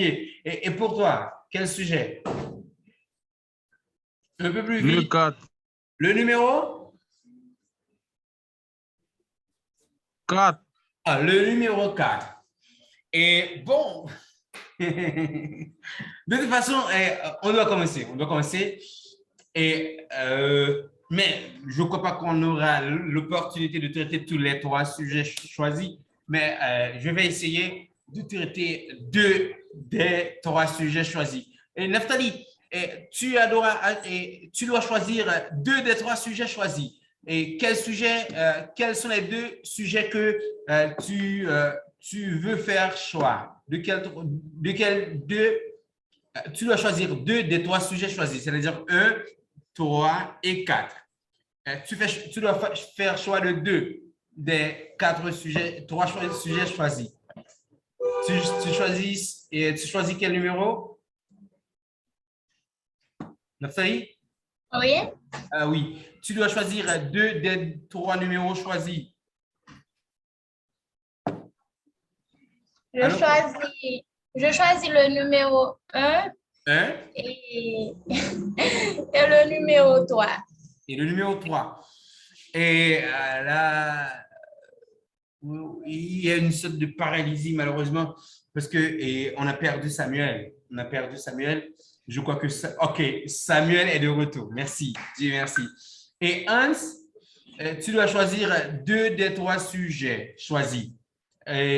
Et pour toi, quel sujet? Un peu plus Le vite. 4. Le numéro? 4. Ah, le numéro 4. Et bon, de toute façon, on doit commencer. On doit commencer. Mais je ne crois pas qu'on aura l'opportunité de traiter tous les trois sujets choisis. Mais je vais essayer de traiter deux des trois sujets choisis. Et Naftali, tu dois choisir deux des trois sujets choisis. Et quels sont les deux sujets que tu veux faire choix? De quel deux tu dois choisir deux des trois sujets choisis, c'est-à-dire un, 3 et 4. Tu dois faire choix de deux des quatre sujets, sujets choisis. Tu choisis quel numéro? Naftali? Oui, Oui. Tu dois choisir deux des trois numéros choisis. je Alors, choisis le numéro 1 un et, et le numéro 3. et le numéro 3. Et là, il y a une sorte de paralysie, malheureusement, parce que on a perdu Samuel. On a perdu Samuel. Je crois que OK, Samuel est de retour. Merci. Dieu merci. Et Hans, tu dois choisir deux des trois sujets choisis. Et,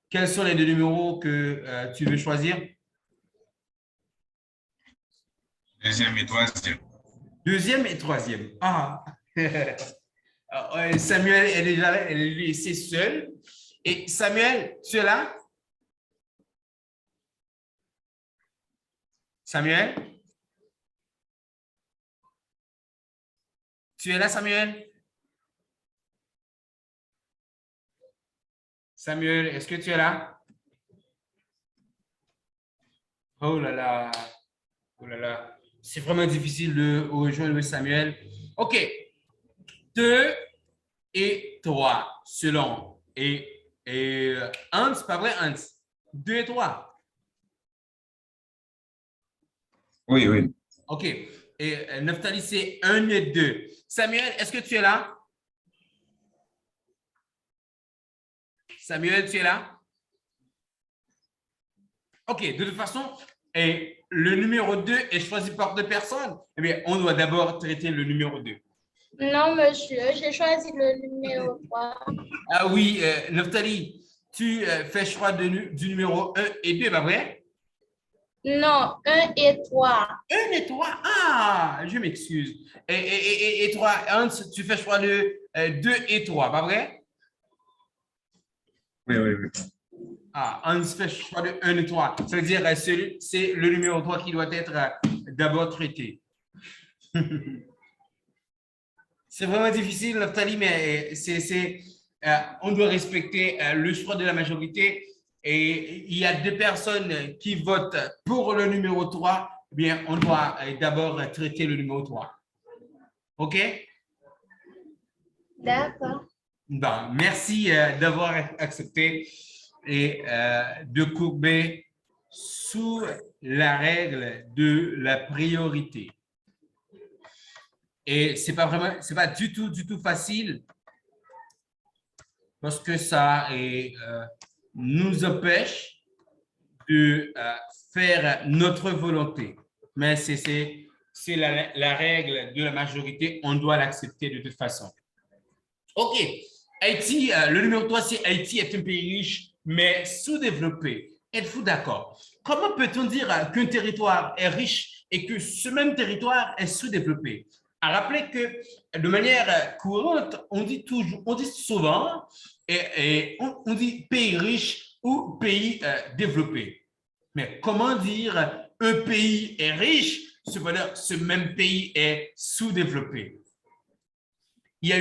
quels sont les deux numéros que tu veux choisir? Deuxième et troisième. Deuxième et troisième. Ah! Samuel est déjà laissé seul. Et Samuel, tu es là? Samuel? Tu es là, Samuel? Samuel, est-ce que tu es là? Oh là là. Oh là là. C'est vraiment difficile de rejoindre Samuel. OK. 2 et 3, selon. Et Hans, pas vrai, Hans? 2 et 3. Oui, oui. OK. Et Naftali, c'est 1 et 2. Samuel, est-ce que tu es là? Samuel, tu es là? OK. De toute façon, le numéro 2 est choisi par deux personnes. Eh bien, on doit d'abord traiter le numéro 2. Non, monsieur, j'ai choisi le numéro 3. Ah oui, Naftali, tu fais choix du numéro 1 et 2, pas vrai? Non, 1 et 3. 1 et 3. Ah, je m'excuse. Et toi, Hans, tu fais choix de 2 et 3, pas vrai? Oui, oui, oui. Ah, Hans fait choix de 1 et 3. Ça veut dire que c'est le numéro 3 qui doit être d'abord traité. C'est vraiment difficile, Naftali, mais on doit respecter le choix de la majorité. Et il y a deux personnes qui votent pour le numéro 3. Eh bien, on doit d'abord traiter le numéro 3. OK? D'accord. Bon, merci d'avoir accepté et de courber sous la règle de la priorité. Et c'est pas du tout facile parce que ça nous empêche de faire notre volonté. Mais c'est la règle de la majorité, on doit l'accepter de toute façon. OK. Haïti, le numéro 3, c'est Haïti est un pays riche, mais sous-développé. Êtes-vous d'accord? Comment peut-on dire qu'un territoire est riche et que ce même territoire est sous-développé? À rappeler que de manière courante, on dit souvent, on dit pays riche ou pays développé. Mais comment dire un pays est riche, cependant ce même pays est sous-développé? Il y a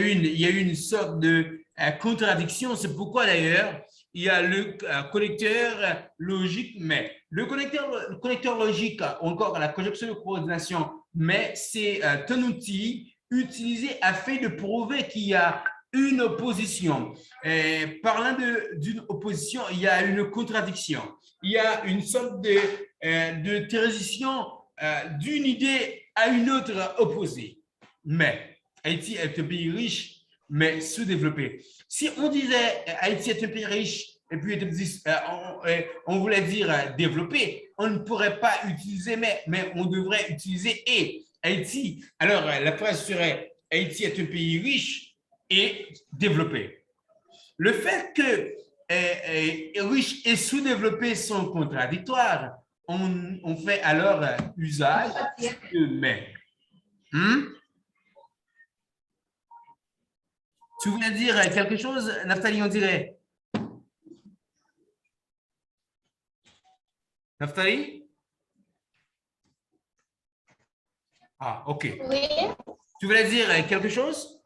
eu une sorte de contradiction. C'est pourquoi d'ailleurs, il y a le connecteur logique, mais le connecteur logique, encore la conjonction de coordination, mais c'est un outil utilisé afin de prouver qu'il y a une opposition. Parlant d'une opposition, il y a une contradiction. Il y a une sorte de transition d'une idée à une autre opposée. Mais Haïti est un pays riche, mais sous-développé. Si on disait Haïti est un pays riche et puis on voulait dire développé, on ne pourrait pas utiliser mais on devrait utiliser et. Haïti, alors la phrase serait Haïti est un pays riche et développé. Le fait que riche et sous-développé sont contradictoires, on fait alors usage de mais. Tu voulais dire quelque chose, Naftali, on dirait? Naftali? Ah, OK. Oui. Tu voulais dire quelque chose?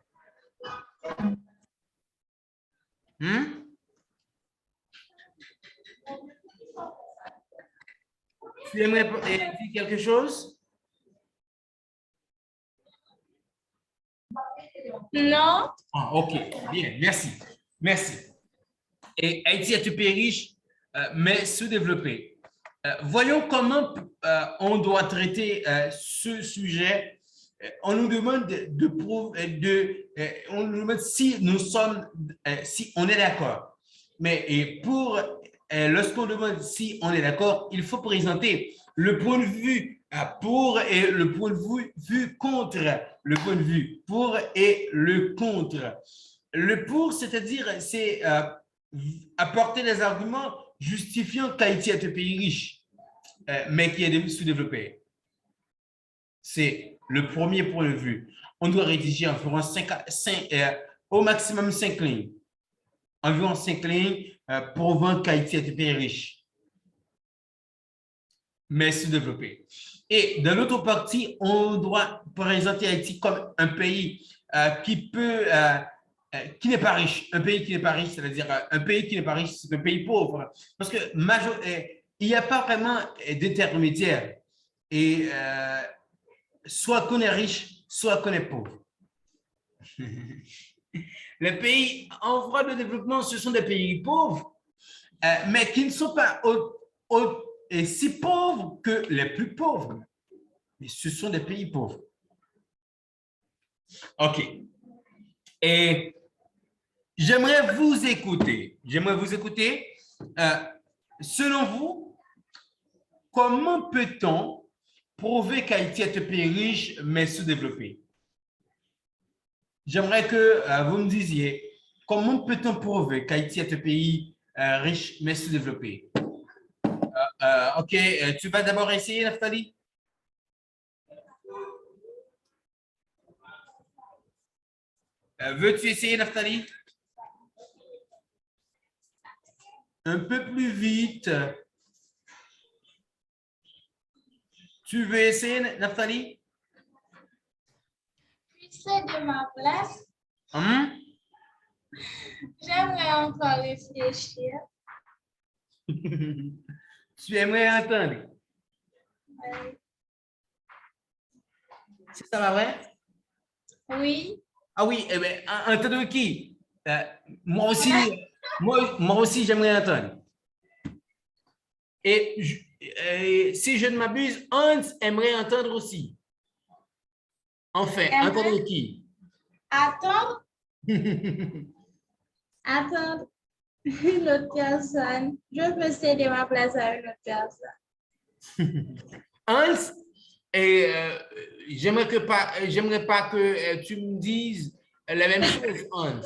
Tu aimerais dire quelque chose? Non. Ah, OK, bien, merci. Merci. Et Haïti est un pays riche, mais sous-développé. Voyons comment on doit traiter ce sujet. On nous demande on nous demande si nous sommes, si on est d'accord. Mais lorsqu'on demande si on est d'accord, il faut présenter le point de vue pour et le point de vue contre, le point de vue pour et le contre. Le pour, c'est-à-dire, c'est apporter des arguments justifiant qu'Haïti est un pays riche, mais qui est sous-développé. C'est le premier point de vue. On doit rédiger environ au maximum 5 lignes. Environ 5 lignes prouvant qu'Haïti est un pays riche, mais sous-développé. Et de l'autre partie, on doit présenter Haïti comme un pays qui n'est pas riche. Un pays qui n'est pas riche, c'est-à-dire un pays qui n'est pas riche, c'est un pays pauvre. Parce que il n'y a pas vraiment d'intermédiaire. Et soit qu'on est riche, soit qu'on est pauvre. Les pays en voie de développement, ce sont des pays pauvres, mais qui ne sont pas si pauvres que les plus pauvres. Mais ce sont des pays pauvres. OK. Et j'aimerais vous écouter. Selon vous, comment peut-on prouver qu'Haïti est un pays riche mais sous-développé? J'aimerais que vous me disiez, comment peut-on prouver qu'Haïti est un pays riche mais sous-développé? OK, tu vas d'abord essayer, Naftali? Veux-tu essayer, Naftali? Un peu plus vite. Tu veux essayer, Naftali? Tu sais de ma place. J'aimerais encore réfléchir. Tu aimerais entendre? Oui. C'est ça, va vrai? Oui. Ah oui, eh bien, entendre qui? Moi aussi, j'aimerais entendre. Et si je ne m'abuse, Hans aimerait entendre aussi. Enfin, entendre qui? Attendre. Attendre une autre personne. Je peux céder ma place à une autre personne. Hans, j'aimerais pas que tu me dises la même chose, Hans.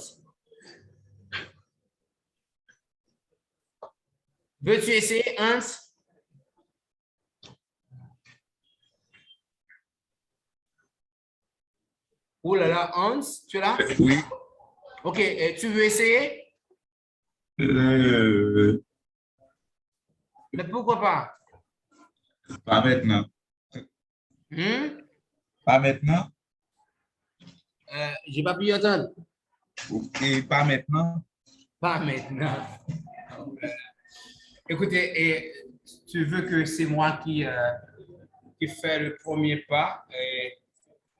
Veux-tu essayer, Hans? Oh là là, Hans, tu es là? Oui. OK, tu veux essayer? Mais pourquoi pas? Pas maintenant. Pas maintenant. J'ai pas pu entendre. Et pas maintenant. Pas maintenant. Écoutez, tu veux que c'est moi qui fais le premier pas?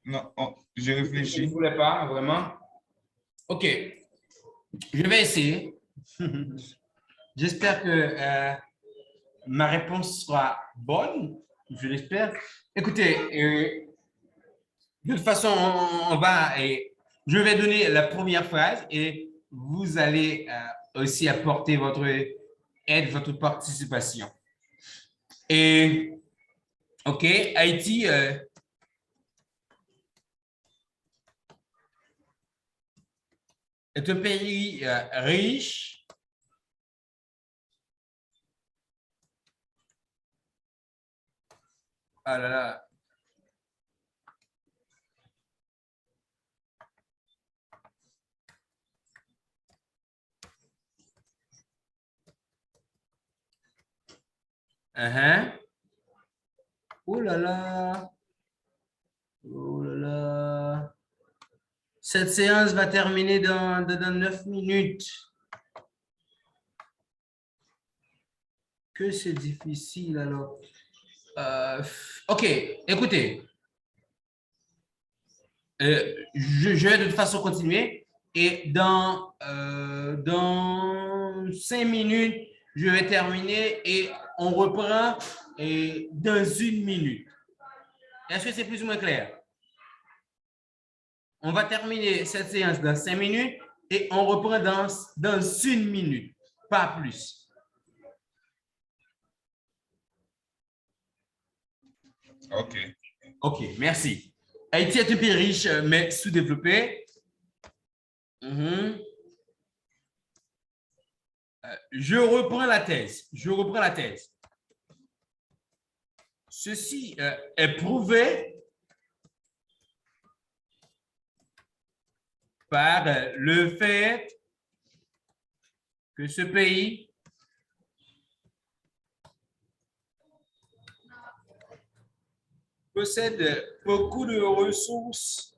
Non, je Je ne réfléchis. voulais pas, vraiment. OK. Je vais essayer. J'espère que ma réponse sera bonne. Je l'espère. Écoutez, de toute façon, on va, et je vais donner la première phrase et vous allez aussi apporter votre aide, votre participation. Et, OK, Haïti, est un pays riche. Ah là là. Oh là là. Oh là là. Cette séance va terminer dans 9 minutes. Que c'est difficile alors. OK, écoutez. Je vais de toute façon continuer et dans 5 minutes, je vais terminer et on reprend dans 1 minute. Est-ce que c'est plus ou moins clair? On va terminer cette séance dans 5 minutes et on reprend dans 1 minute, pas plus. OK. OK, merci. Haïti est un pays riche, mais sous-développé. Je reprends la thèse. Ceci est prouvé par le fait que ce pays possède beaucoup de ressources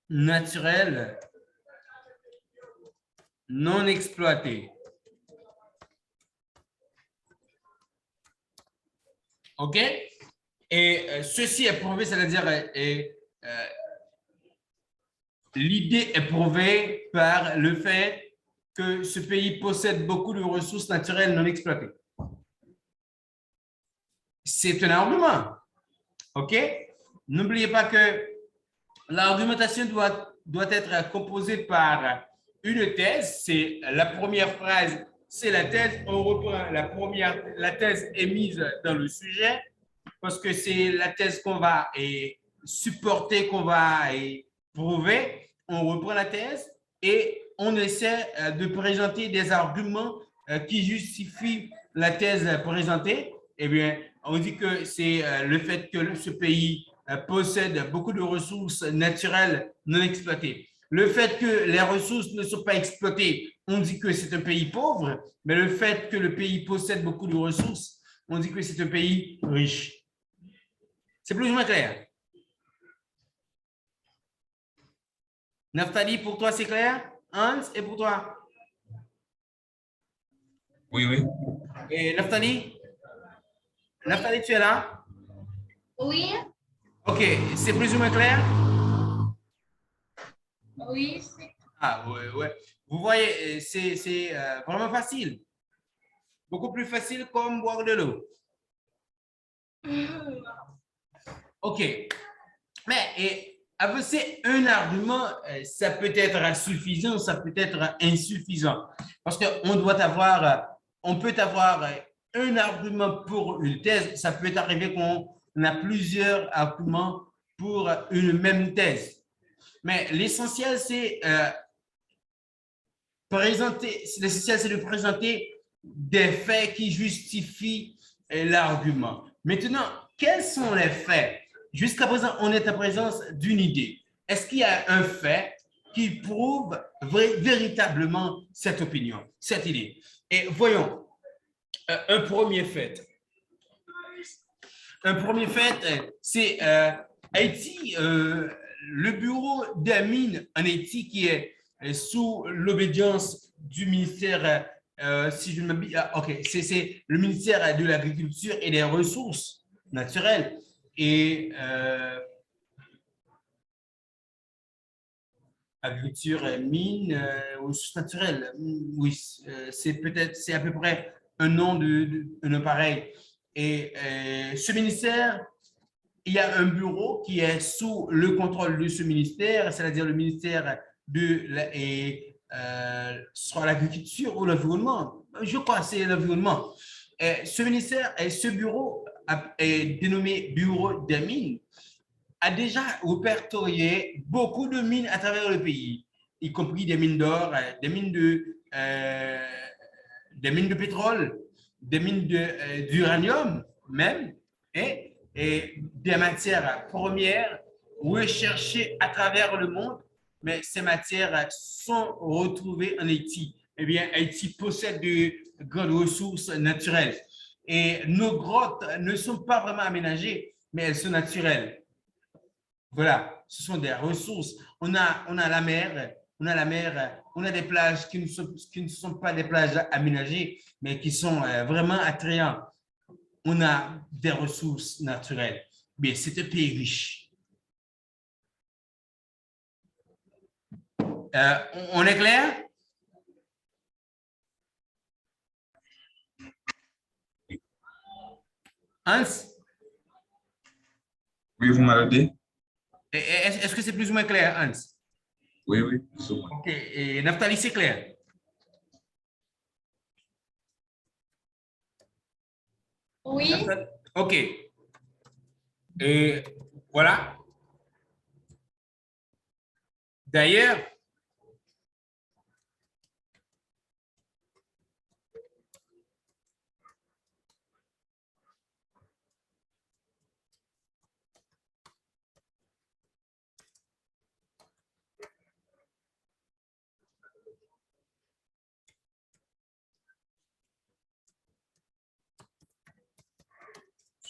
naturelles non exploitées. OK? Et ceci est prouvé, c'est-à-dire l'idée est prouvée par le fait que ce pays possède beaucoup de ressources naturelles non exploitées. C'est un argument. OK? N'oubliez pas que l'argumentation doit être composée par une thèse. C'est la première phrase, c'est la thèse. On reprend la thèse est mise dans le sujet parce que c'est la thèse qu'on va supporter, qu'on va prouver. On reprend la thèse et on essaie de présenter des arguments qui justifient la thèse présentée. Eh bien, on dit que c'est le fait que ce pays possède beaucoup de ressources naturelles non exploitées. Le fait que les ressources ne sont pas exploitées, on dit que c'est un pays pauvre, mais le fait que le pays possède beaucoup de ressources, on dit que c'est un pays riche. C'est plus ou moins clair? Naftali, pour toi, c'est clair? Hans, et pour toi? Oui, oui. Et Naftali? Naftali, tu es là? Oui, OK, c'est plus ou moins clair? oui, c'est Ah, ouais, ouais. Vous voyez, c'est vraiment facile. Beaucoup plus facile comme boire de l'eau. OK. Mais avancer un argument, ça peut être suffisant, ça peut être insuffisant. Parce qu'on doit avoir, on peut avoir un argument pour une thèse. Ça peut arriver qu'on a plusieurs arguments pour une même thèse. Mais l'essentiel, c'est de présenter des faits qui justifient l'argument. Maintenant, quels sont les faits? Jusqu'à présent, on est en présence d'une idée. Est-ce qu'il y a un fait qui prouve véritablement cette opinion, cette idée? Et voyons, un premier fait. Un premier fait, c'est Haïti, le bureau des mines en Haïti qui est sous l'obédience du ministère si je ne m'abuse, ok, c'est le ministère de l'Agriculture et des Ressources naturelles. Et agriculture, mine, ressources naturelles. Oui, c'est à peu près un nom un nom pareil. Et ce ministère, il y a un bureau qui est sous le contrôle de ce ministère, c'est-à-dire le ministère sur l'agriculture ou l'environnement. Je crois que c'est l'environnement. Ce ministère et ce bureau est dénommé Bureau des mines, a déjà répertorié beaucoup de mines à travers le pays, y compris des mines d'or, des mines de pétrole, des mines d'uranium même, et des matières premières recherchées à travers le monde, mais ces matières sont retrouvées en Haïti. Eh bien, Haïti possède de grandes ressources naturelles. Et nos grottes ne sont pas vraiment aménagées, mais elles sont naturelles. Voilà, ce sont des ressources. On a la mer, on a des plages qui ne sont pas des plages aménagées, mais qui sont vraiment attrayantes. On a des ressources naturelles. Mais c'est un pays riche. On est clair? Hans? Oui, vous m'entendez? Est-ce que c'est plus ou moins clair, Hans? Oui, oui, plus ou moins. OK. Et Naftali, c'est clair? Oui, OK. Et voilà. D'ailleurs,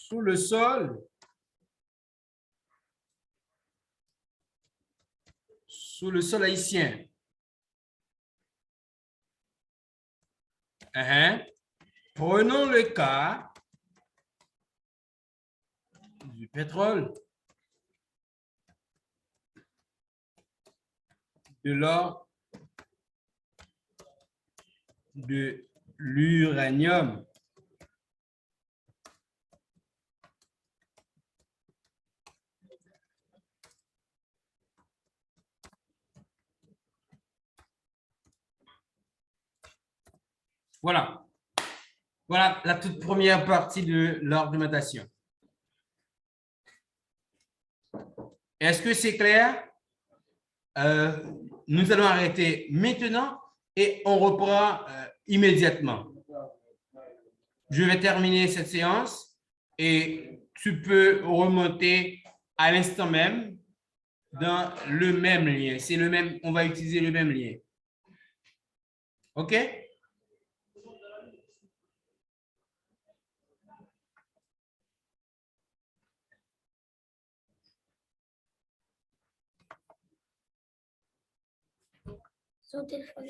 sous le sol, haïtien, prenons le cas du pétrole, de l'or, de l'uranium. Voilà. Voilà la toute première partie de l'argumentation. Est-ce que c'est clair? Nous allons arrêter maintenant et on reprend immédiatement. Je vais terminer cette séance et tu peux remonter à l'instant même dans le même lien. C'est le même, on va utiliser le même lien. OK? son téléphone.